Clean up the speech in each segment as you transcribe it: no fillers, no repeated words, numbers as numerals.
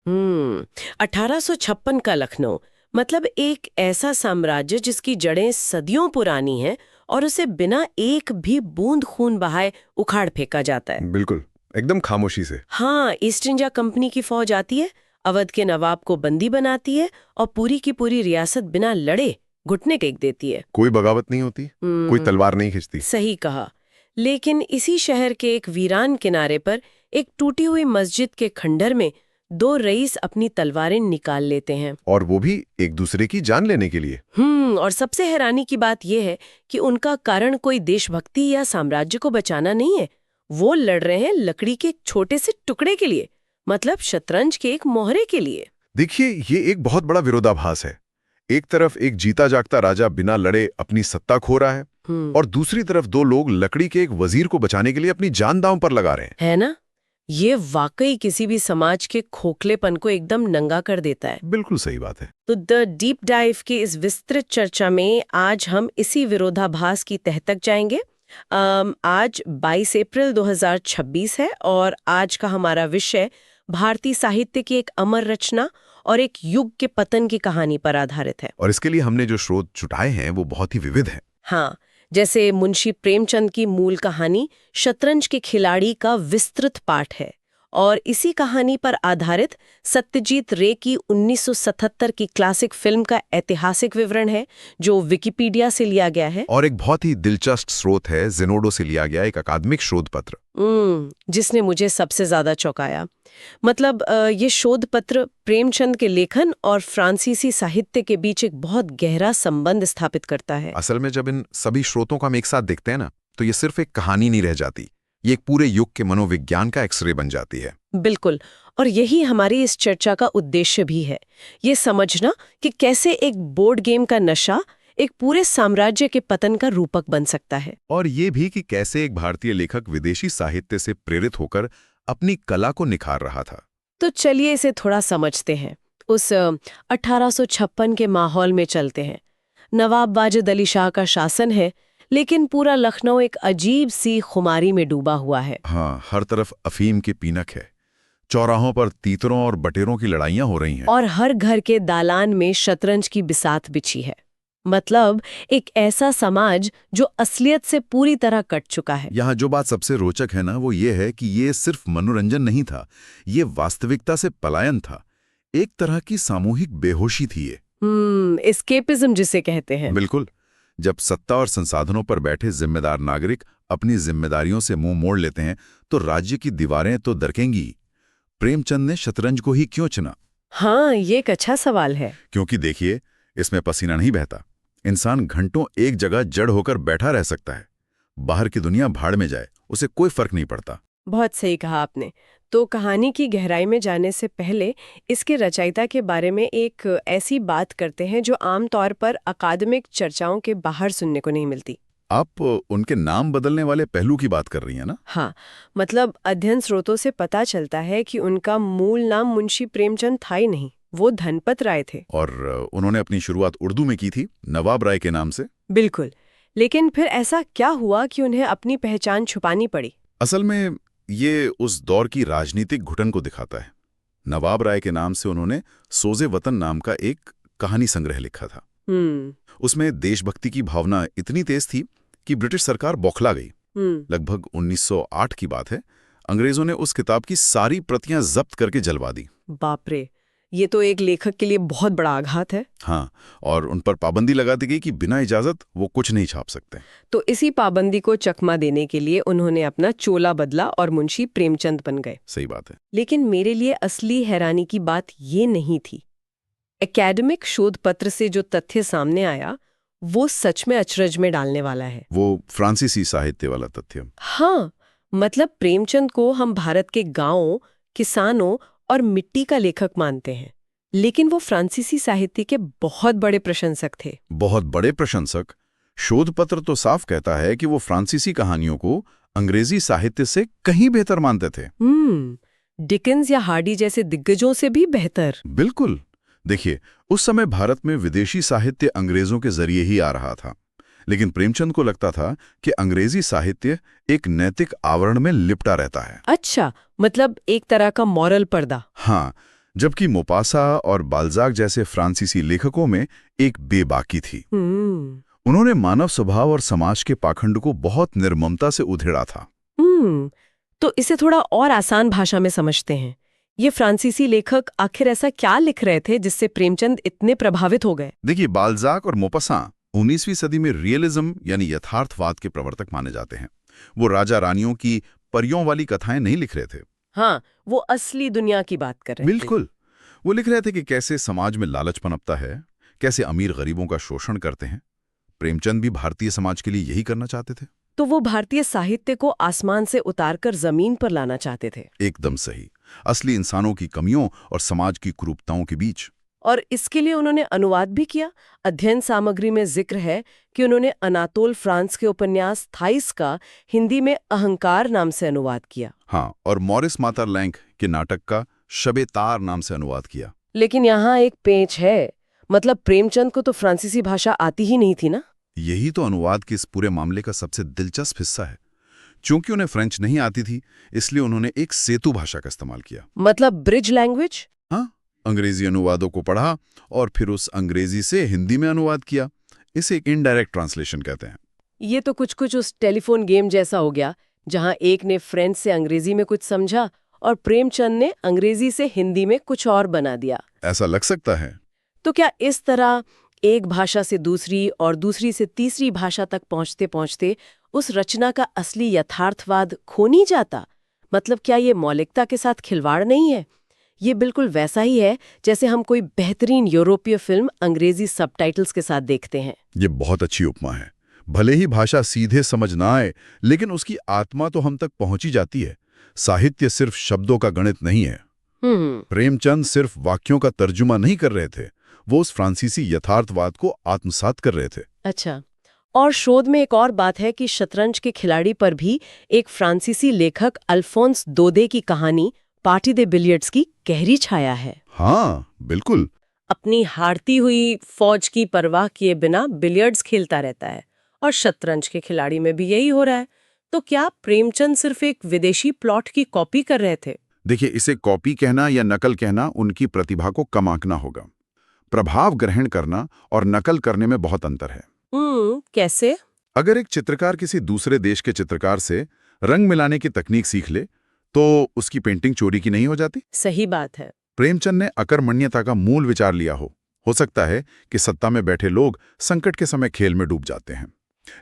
1856 का लखनऊ मतलब एक ऐसा साम्राज्य जिसकी जड़ें सदियों पुरानी हैं और उसे बिना एक भी बूंद खून बहाए उखाड़ फेंका जाता है। बिल्कुल, एकदम खामोशी से। हाँ, ईस्ट इंडिया कंपनी की फौज आती है, अवध के नवाब को बंदी बनाती है और पूरी की पूरी रियासत बिना लड़े घुटने टेक देती है। कोई बगावत नहीं होती, कोई तलवार नहीं खींचती। सही कहा। लेकिन इसी शहर के एक वीरान किनारे पर एक टूटी हुई मस्जिद के खंडर में दो रईस अपनी तलवारें निकाल लेते हैं। और वो भी एक दूसरे की जान लेने के लिए। और सबसे हैरानी की बात यह है कि उनका कारण कोई देशभक्ति या साम्राज्य को बचाना नहीं है। वो लड़ रहे हैं लकड़ी के एक छोटे से टुकड़े के लिए, मतलब शतरंज के एक मोहरे के लिए। देखिए, ये एक बहुत बड़ा विरोधाभास है। एक तरफ एक जीता जागता राजा बिना लड़े अपनी सत्ता खो रहा है, और दूसरी तरफ दो लोग लकड़ी के एक वजीर को बचाने के लिए अपनी जान दांव पर लगा रहे हैं। है ना? ये वाकई किसी भी समाज के खोखलेपन को एकदम नंगा कर देता है। बिल्कुल सही बात है। तो द डीप डाइव की इस विस्तृत चर्चा में आज हम इसी विरोधाभास की तह तक जाएंगे। आज 22 अप्रैल 2026 है और आज का हमारा विषय भारतीय साहित्य की एक अमर रचना और एक युग के पतन की कहानी पर आधारित है। और इसके लिए हमने जो स्रोत जुटाए हैं वो बहुत ही विविध हैं। हाँ, जैसे मुंशी प्रेमचंद की मूल कहानी शतरंज के खिलाड़ी का विस्तृत पाठ है, और इसी कहानी पर आधारित सत्यजीत रे की 1977 की क्लासिक फिल्म का ऐतिहासिक विवरण है जो विकिपीडिया से लिया गया है। और एक बहुत ही दिलचस्प स्रोत है ज़ेनोडो से लिया गया एक अकादमिक शोध पत्र, जिसने मुझे सबसे ज्यादा चौंकाया। मतलब ये शोध पत्र प्रेमचंद के लेखन और फ्रांसीसी साहित्य के बीच एक बहुत गहरा संबंध स्थापित करता है। असल में जब इन सभी स्रोतों का हम एक साथ देखते हैं ना, तो ये सिर्फ एक कहानी नहीं रह जाती, ये एक पूरे युग के मनोविज्ञान का एक्सरे बन जाती है। बिल्कुल, और यही हमारी इस चर्चा का उद्देश्य भी है, ये समझना कि कैसे एक बोर्ड गेम का नशा एक पूरे साम्राज्य के पतन का रूपक बन सकता है। और ये भी कि कैसे एक भारतीय लेखक विदेशी साहित्य से प्रेरित होकर अपनी कला को निखार रहा था। तो चलिए इसे थोड़ा समझते हैं। उस 1856 के माहौल में चलते हैं। नवाब वाजिद अली शाह का शासन है, लेकिन पूरा लखनऊ एक अजीब सी खुमारी में डूबा हुआ है। हाँ, हर तरफ अफीम की पीनक है, चौराहों पर तीतरों और बटेरों की लड़ाइयां हो रही हैं, और हर घर के दालान में शतरंज की बिसात बिछी है। मतलब एक ऐसा समाज जो असलियत से पूरी तरह कट चुका है। यहाँ जो बात सबसे रोचक है ना, वो ये है कि ये सिर्फ मनोरंजन नहीं था, ये वास्तविकता से पलायन था, एक तरह की सामूहिक बेहोशी थी ये। एस्केपिज्म जिसे कहते हैं। बिल्कुल। जब सत्ता और संसाधनों पर बैठे जिम्मेदार नागरिक अपनी जिम्मेदारियों से मुंह मोड़ लेते हैं तो राज्य की दीवारें तो दरकेंगी। प्रेमचंद ने शतरंज को ही क्यों चुना? हाँ, ये एक अच्छा सवाल है। क्योंकि देखिए, इसमें पसीना नहीं बहता, इंसान घंटों एक जगह जड़ होकर बैठा रह सकता है, बाहर की दुनिया भाड़ में जाए उसे कोई फर्क नहीं पड़ता। बहुत सही कहा आपने। तो कहानी की गहराई में जाने से पहले इसके रचयिता के बारे में एक ऐसी बात करते हैं जो आमतौर पर अकादमिक चर्चाओं के बाहर सुनने को नहीं मिलती। आप उनके नाम बदलने वाले पहलू की बात कर रही हैं ना? हाँ, मतलब अध्ययन स्रोतों से पता चलता है कि उनका मूल नाम मुंशी प्रेमचंद था ही नहीं, वो धनपत राय थे। और उन्होंने अपनी शुरुआत उर्दू में की थी, नवाब राय के नाम से। बिल्कुल, लेकिन फिर ऐसा क्या हुआ कि उन्हें अपनी पहचान छुपानी पड़ी? असल में ये उस दौर की राजनीतिक घुटन को दिखाता है। नवाब राय के नाम से उन्होंने सोजे वतन नाम का एक कहानी संग्रह लिखा था। उसमें देशभक्ति की भावना इतनी तेज थी कि ब्रिटिश सरकार बौखला गई। लगभग 1908 की बात है। अंग्रेजों ने उस किताब की सारी प्रतियां जब्त करके जलवा दी। बाप रे, ये तो एक लेखक के लिए बहुत बड़ा आघात है। हाँ, और उन पर पाबंदी लगा दी गई कि बिना इजाजत वो कुछ नहीं छाप सकते। तो इसी पाबंदी को चकमा देने के लिए उन्होंने अपना चोला बदला और मुंशी प्रेमचंद बन गए। सही बात है। लेकिन मेरे लिए असली हैरानी की बात ये नहीं थी। एकेडमिक शोध पत्र से जो तथ्य सामने आया वो सच में अचरज में डालने वाला है। वो फ्रांसीसी साहित्य वाला तथ्य। हाँ, मतलब प्रेमचंद को हम भारत के गांवों, किसानों और मिट्टी का लेखक मानते हैं, लेकिन वो फ्रांसीसी साहित्य के बहुत बड़े प्रशंसक थे। बहुत बड़े प्रशंसक। शोध पत्र तो साफ कहता है कि वो फ्रांसीसी कहानियों को अंग्रेजी साहित्य से कहीं बेहतर मानते थे। डिकेंस या हार्डी जैसे दिग्गजों से भी बेहतर। बिल्कुल। देखिए, उस समय भारत में विदेशी साहित्य अंग्रेजों के जरिए ही आ रहा था, लेकिन प्रेमचंद को लगता था कि अंग्रेजी साहित्य एक नैतिक आवरण में लिपटा रहता है। अच्छा, मतलब एक तरह का मॉरल पर्दा। हाँ, जबकि मोपासा और बाल्जाक जैसे फ्रांसीसी लेखकों में एक बेबाकी थी। उन्होंने मानव स्वभाव और समाज के पाखंड को बहुत निर्ममता से उधेड़ा था। तो इसे थोड़ा और आसान भाषा में समझते हैं। ये फ्रांसीसी लेखक आखिर ऐसा क्या लिख रहे थे जिससे प्रेमचंद इतने प्रभावित हो गए? देखिए, बाल्जाक और मोपासा 19वीं सदी में रियलिज्म यानी यथार्थवाद के प्रवर्तक माने जाते हैं। वो राजा रानियों की परियों वाली कथाएं नहीं लिख रहे थे। हाँ, वो असली दुनिया की बात कर रहे थे। बिल्कुल। वो लिख रहे थे कि कैसे समाज में लालच पनपता है, कैसे अमीर गरीबों का शोषण करते हैं। प्रेमचंद भी भारतीय समाज के लिए यही करना चाहते थे। तो वो भारतीय साहित्य को आसमान से उतारकर जमीन पर लाना चाहते थे। एकदम सही। असली इंसानों की कमियों और समाज की कुरूपताओं के बीच। और इसके लिए उन्होंने अनुवाद भी किया। अध्ययन सामग्री में जिक्र है कि उन्होंने अनातोल फ्रांस के उपन्यास थाइस का हिंदी में अहंकार नाम से अनुवाद किया। हाँ, और मॉरिस मातरलैंक के नाटक का शबे-तार नाम से अनुवाद किया। लेकिन यहाँ एक पेंच है, मतलब प्रेमचंद को तो फ्रांसीसी भाषा आती ही नहीं थी ना। यही तो अनुवाद के इस पूरे मामले का सबसे दिलचस्प हिस्सा है। चूंकि उन्हें फ्रेंच नहीं आती थी, इसलिए उन्होंने एक सेतु भाषा का इस्तेमाल किया। मतलब ब्रिज लैंग्वेज। हाँ, अंग्रेजी अनुवादों को पढ़ा और फिर उस अंग्रेजी से हिंदी में अनुवाद किया। इसे एक इनडायरेक्ट ट्रांसलेशन कहते हैं। ये तो कुछ उस टेलीफोन गेम जैसा हो गया, जहां एक ने फ्रेंच से अंग्रेजी में कुछ समझा और प्रेमचंद ने अंग्रेजी से हिंदी में कुछ और बना दिया। ऐसा लग सकता है। तो क्या इस तरह एक भाषा से दूसरी और दूसरी से तीसरी भाषा तक पहुंचते पहुंचते उस रचना का असली यथार्थवाद खो नहीं जाता? मतलब क्या ये मौलिकता के साथ खिलवाड़ नहीं है? ये बिल्कुल वैसा ही है जैसे हम कोई बेहतरीन यूरोपीय फिल्म अंग्रेजी सबटाइटल्स के साथ देखते हैं। ये बहुत अच्छी उपमा है। भले ही भाषा सीधे समझ ना आए, लेकिन उसकी आत्मा तो हम तक पहुंची जाती है। साहित्य सिर्फ शब्दों का गणित नहीं है। प्रेमचंद सिर्फ वाक्यों का तर्जुमा नहीं कर रहे थे, वो उस फ्रांसीसी यथार्थवाद को आत्मसात कर रहे थे। अच्छा, और शोध में एक और बात है कि शतरंज के खिलाड़ी पर भी एक फ्रांसीसी लेखक अल्फोंस दोदे की कहानी पार्टी दे बिलियर्ड्स की गहरी छाया है। हाँ, बिल्कुल। अपनी हारती हुई फौज की परवाह किए बिना बिलियर्ड्स खेलता रहता है, और शतरंज के खिलाड़ी में भी यही हो रहा है। तो क्या प्रेमचंद सिर्फ एक विदेशी प्लॉट की कॉपी कर रहे थे? देखिए, इसे कॉपी कहना या नकल कहना उनकी प्रतिभा को कम आंकना होगा। प्रभाव ग्रहण करना और नकल करने में बहुत अंतर है। कैसे? अगर एक चित्रकार किसी दूसरे देश के चित्रकार से रंग मिलाने की तकनीक सीख ले, तो उसकी पेंटिंग चोरी की नहीं हो जाती? सही बात है। प्रेमचंद ने अकर्मण्यता का मूल विचार लिया हो सकता है कि सत्ता में बैठे लोग संकट के समय खेल में डूब जाते हैं,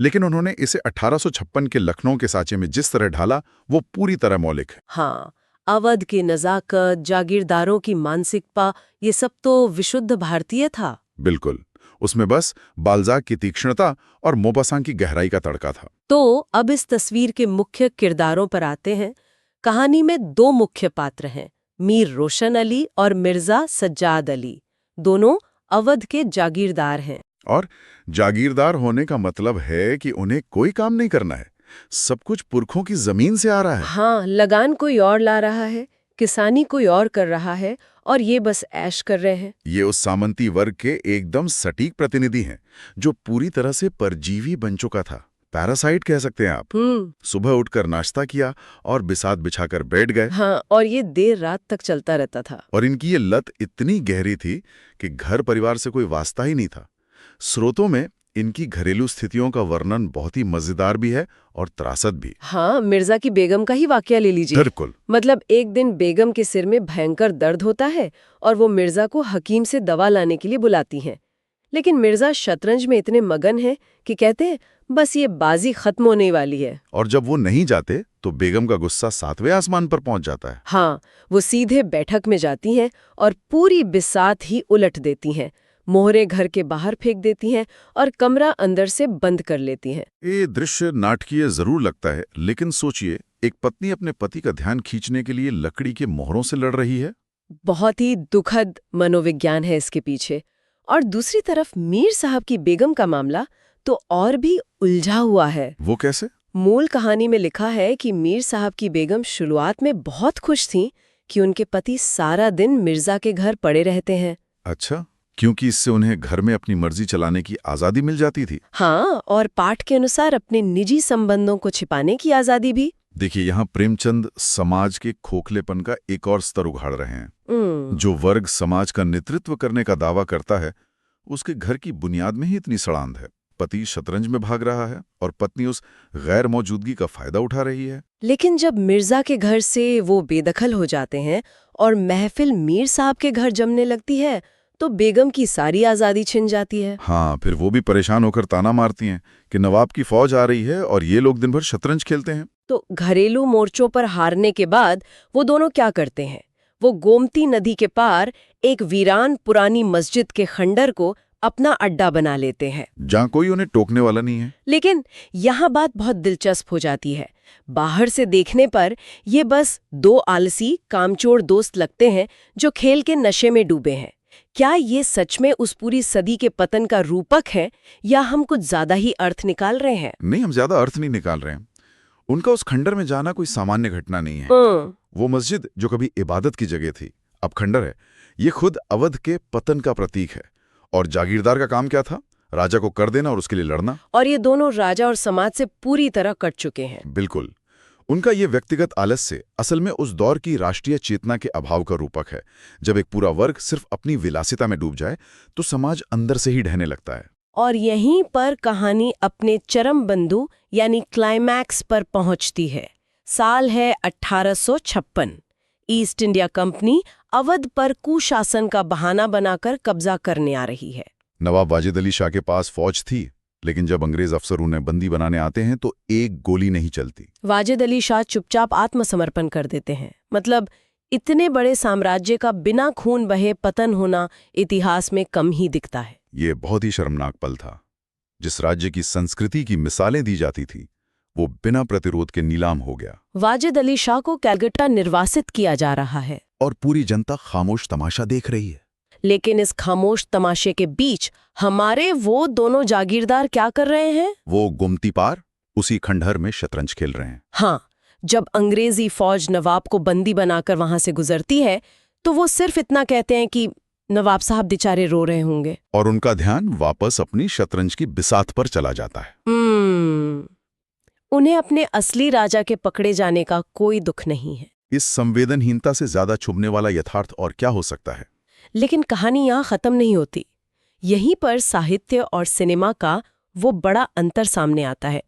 लेकिन उन्होंने इसे 1856 के लखनऊ के साँचे में जिस तरह ढाला, वो पूरी तरह मौलिक है। हाँ, अवध की नजाकत, जागीरदारों की मानसिकता, ये सब तो विशुद्ध भारतीय था। बिल्कुल। उसमें बस बाल्जाक की तीक्ष्णता और मोपासां की गहराई का तड़का था। तो अब इस तस्वीर के मुख्य किरदारों पर आते हैं। कहानी में दो मुख्य पात्र हैं, मीर रोशन अली और मिर्जा सज्जाद अली। दोनों अवध के जागीरदार हैं। और जागीरदार होने का मतलब है कि उन्हें कोई काम नहीं करना है, सब कुछ पुरखों की जमीन से आ रहा है। हाँ, लगान कोई और ला रहा है, किसानी कोई और कर रहा है, और ये बस ऐश कर रहे हैं। ये उस सामंती वर्ग के एकदम सटीक प्रतिनिधि हैं, जो पूरी तरह से परजीवी बन चुका था। पैरासाइट कह सकते हैं आप। सुबह उठकर नाश्ता किया और बिसात बिछाकर बैठ गए। हाँ, और ये देर रात तक चलता रहता था। और इनकी ये लत इतनी गहरी थी कि घर परिवार से कोई वास्ता ही नहीं था। स्रोतों में इनकी घरेलू स्थितियों का वर्णन बहुत ही मजेदार भी है और त्रासद भी। हाँ, मिर्जा की बेगम का ही वाकया ले लीजिए। बिल्कुल। मतलब एक दिन बेगम के सिर में भयंकर दर्द होता है और वो मिर्जा को हकीम से दवा लाने के लिए बुलाती हैं। लेकिन मिर्जा शतरंज में इतने मगन हैं कि कहते हैं बस ये बाजी खत्म होने वाली है। और जब वो नहीं जाते तो बेगम का गुस्सा 7वें आसमान पर पहुंच जाता है। हाँ, वो सीधे बैठक में जाती हैं और पूरी बिसात ही उलट देती हैं, मोहरे घर के बाहर फेंक देती हैं और कमरा अंदर से बंद कर लेती हैं। ये दृश्य नाटकीय जरूर लगता है, लेकिन सोचिए, एक पत्नी अपने पति का ध्यान खींचने के लिए लकड़ी के मोहरों से लड़ रही है। बहुत ही दुखद मनोविज्ञान है इसके पीछे। और दूसरी तरफ मीर साहब की बेगम का मामला तो और भी उलझा हुआ है। वो कैसे? मूल कहानी में लिखा है कि मीर साहब की बेगम शुरुआत में बहुत खुश थीं कि उनके पति सारा दिन मिर्जा के घर पड़े रहते हैं। अच्छा, क्योंकि इससे उन्हें घर में अपनी मर्जी चलाने की आजादी मिल जाती थी। हाँ, और पाठ के अनुसार अपने निजी संबंधों को छिपाने की आजादी भी। देखिए, यहाँ प्रेमचंद समाज के खोखलेपन का एक और स्तर उघाड़ रहे हैं। जो वर्ग समाज का नेतृत्व करने का दावा करता है, उसके घर की बुनियाद में ही इतनी सड़ांध है। पति शतरंज में भाग रहा है और पत्नी उस गैर मौजूदगी का फायदा उठा रही है। लेकिन जब मिर्जा के घर से वो बेदखल हो जाते हैं और महफिल मीर साहब के घर जमने लगती है, तो बेगम की सारी आजादी छिन जाती है। हाँ, फिर वो भी परेशान होकर ताना मारती हैं कि नवाब की फौज आ रही है और ये लोग दिन भर शतरंज खेलते हैं। तो घरेलू मोर्चों पर हारने के बाद वो दोनों क्या करते हैं? वो गोमती नदी के पार एक वीरान पुरानी मस्जिद के खंडर को अपना अड्डा बना लेते हैं, जहाँ कोई उन्हें टोकने वाला नहीं है। लेकिन यहाँ बात बहुत दिलचस्प हो जाती है। बाहर से देखने पर ये बस दो आलसी कामचोर दोस्त लगते हैं जो खेल के नशे में डूबे हैं। क्या ये सच में उस पूरी सदी के पतन का रूपक है, या हम कुछ ज्यादा ही अर्थ निकाल रहे हैं? नहीं, हम ज्यादा अर्थ नहीं निकाल रहे हैं। उनका उस खंडर में जाना कोई सामान्य घटना नहीं है। वो मस्जिद जो कभी इबादत की जगह थी, अब खंडर है। ये खुद अवध के पतन का प्रतीक है। और जागीरदार का काम क्या था? राजा को कर देना और उसके लिए लड़ना। और ये दोनों राजा और समाज से पूरी तरह कट चुके हैं। बिल्कुल। उनका ये व्यक्तिगत आलस्य असल में उस दौर की राष्ट्रीय चेतना के अभाव का रूपक है। जब एक पूरा वर्ग सिर्फ अपनी विलासिता में डूब जाए तो समाज अंदर से ही ढहने लगता है। और यहीं पर कहानी अपने चरम बिंदु यानी क्लाइमैक्स पर पहुंचती है। साल है 1856। ईस्ट इंडिया कंपनी अवध पर कुशासन का बहाना बनाकर कब्जा करने आ रही है। नवाब वाजिद अली शाह के पास फौज थी, लेकिन जब अंग्रेज अफसर उन्हें बंदी बनाने आते हैं तो एक गोली नहीं चलती। वाजिद अली शाह चुपचाप आत्मसमर्पण कर देते हैं। मतलब इतने बड़े साम्राज्य का बिना खून बहे पतन होना इतिहास में कम ही दिखता है। ये बहुत ही शर्मनाक पल था। जिस राज्य की संस्कृति की मिसालें दी जाती थी, वो बिना प्रतिरोध के नीलाम हो गया। वाजिद अली शाह को कलकत्ता निर्वासित किया जा रहा है और पूरी जनता खामोश तमाशा देख रही है। लेकिन इस खामोश तमाशे के बीच हमारे वो दोनों जागीरदार क्या कर रहे हैं? वो गोमती पार उसी खंडहर में शतरंज खेल रहे हैं। हाँ, जब अंग्रेजी फौज नवाब को बंदी बनाकर वहां से गुजरती है तो वो सिर्फ इतना कहते हैं कि नवाब साहब बेचारे रो रहे होंगे, और उनका ध्यान वापस अपनी शतरंज की बिसात पर चला जाता है। उन्हें अपने असली राजा के पकड़े जाने का कोई दुख नहीं है। इस संवेदनहीनता से ज्यादा छुपने वाला यथार्थ और क्या हो सकता है? लेकिन कहानी यहाँ खत्म नहीं होती। यहीं पर साहित्य और सिनेमा का वो बड़ा अंतर सामने आता है।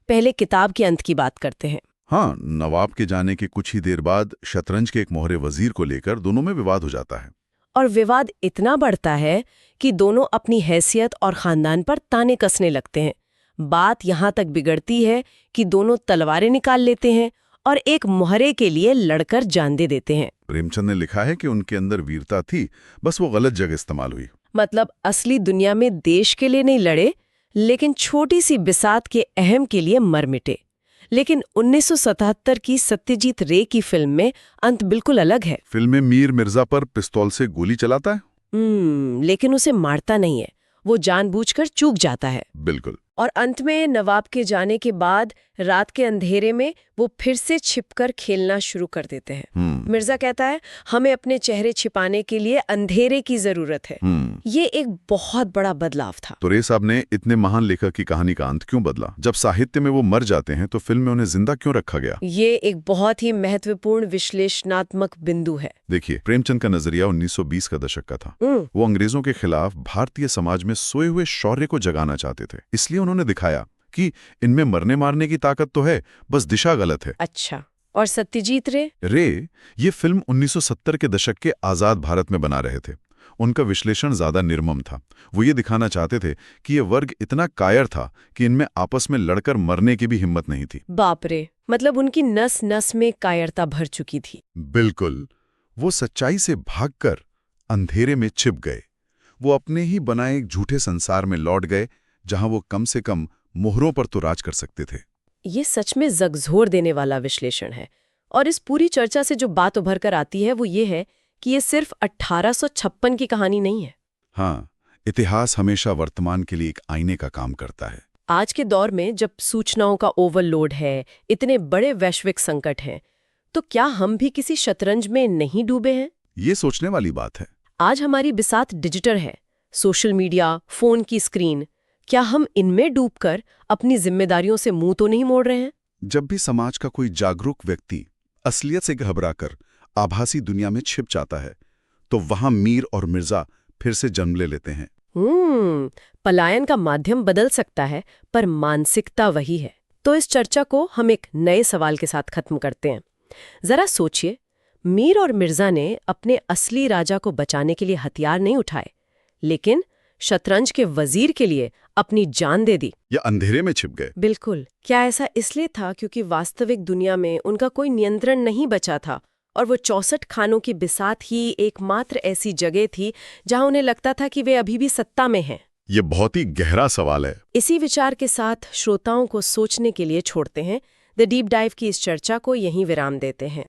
पहले किताब के अंत की बात करते हैं। हाँ, नवाब के जाने के कुछ ही देर बाद शतरंज के एक मोहरे वजीर को लेकर दोनों में विवाद हो जाता है। और विवाद इतना बढ़ता है कि दोनों अपनी हैसियत और खानदान पर ताने कसने लगते हैं। बात यहाँ तक बिगड़ती है कि दोनों तलवारें निकाल लेते हैं और एक मोहरे के लिए लड़कर जान दे देते हैं। प्रेमचंद ने लिखा है कि उनके अंदर वीरता थी, बस वो गलत जगह इस्तेमाल हुई। मतलब असली दुनिया में देश के लिए नहीं लड़े, लेकिन छोटी सी बिसात के अहम के लिए मर मिटे। लेकिन 1977 की सत्यजीत रे की फिल्म में अंत बिल्कुल अलग है। फिल्म में मीर मिर्जा पर पिस्तौल से गोली चलाता है, लेकिन उसे मारता नहीं है, वो जानबूझकर चूक जाता है। बिल्कुल। और अंत में नवाब के जाने के बाद रात के अंधेरे में वो फिर से छिपकर खेलना शुरू कर देते हैं। मिर्जा कहता है, हमें अपने चेहरे छिपाने के लिए अंधेरे की जरूरत है। ये एक बहुत बड़ा बदलाव था। तो रे साहब ने इतने महान लेखक की कहानी का अंत क्यों बदला? जब साहित्य में वो मर जाते हैं तो फिल्म में उन्हें जिंदा क्यों रखा गया? ये एक बहुत ही महत्वपूर्ण विश्लेषणात्मक बिंदु है। देखिए, प्रेमचंद का नजरिया 1920 का दशक का था। वो अंग्रेजों के खिलाफ भारतीय समाज में सोए हुए शौर्य को जगाना चाहते थे। इसलिए उन्होंने दिखाया कि इनमें मरने मारने की ताकत तो है, बस दिशा गलत है। अच्छा, और सत्यजीत रे? ये फिल्म 1970 के दशक के आजाद भारत में बना रहे थे। उनका विश्लेषण ज्यादा निर्मम था। वो ये दिखाना चाहते थे कि ये वर्ग इतना कायर था कि इनमें आपस में लड़कर मरने की भी हिम्मत नहीं थी। बाप रे, मतलब उनकी नस नस में कायरता भर चुकी थी। बिल्कुल। वो सच्चाई से भागकर अंधेरे में छिप गए। वो अपने ही बनाए एक झूठे संसार में लौट गए, जहां वो कम से कम मोहरों पर तो राज कर सकते थे। ये सच में झकझोर देने वाला विश्लेषण है। और इस पूरी चर्चा से जो बात उभर कर आती है वो ये है कि ये सिर्फ 1856 की कहानी नहीं है। हाँ, इतिहास हमेशा वर्तमान के लिए एक आईने का काम करता है। आज के दौर में जब सूचनाओं का ओवरलोड है, इतने बड़े वैश्विक संकट हैं, तो क्या हम भी किसी शतरंज में नहीं डूबे हैं? ये सोचने वाली बात है। आज हमारी बिसात डिजिटल है, सोशल मीडिया, फोन की स्क्रीन। क्या हम इनमें डूबकर अपनी जिम्मेदारियों से मुंह तो नहीं मोड़ रहे हैं? जब भी समाज का कोई जागरूक व्यक्ति असलियत से घबराकर आभासी दुनिया में छिप जाता है, तो वहां मीर और मिर्जा फिर से जन्म ले लेते हैं। पलायन का माध्यम बदल सकता है, पर मानसिकता वही है। तो इस चर्चा को हम एक नए सवाल के साथ खत्म करते हैं। जरा सोचिए, मीर और मिर्जा ने अपने असली राजा को बचाने के लिए हथियार नहीं उठाए, लेकिन शतरंज के वजीर के लिए अपनी जान दे दी, या अंधेरे में छिप गए। बिल्कुल। क्या ऐसा इसलिए था क्योंकि वास्तविक दुनिया में उनका कोई नियंत्रण नहीं बचा था और वो 64 खानों की बिसात ही एकमात्र ऐसी जगह थी जहां उन्हें लगता था कि वे अभी भी सत्ता में हैं? ये बहुत ही गहरा सवाल है। इसी विचार के साथ श्रोताओं को सोचने के लिए छोड़ते हैं। द डीप डाइव की इस चर्चा को यहीं विराम देते हैं।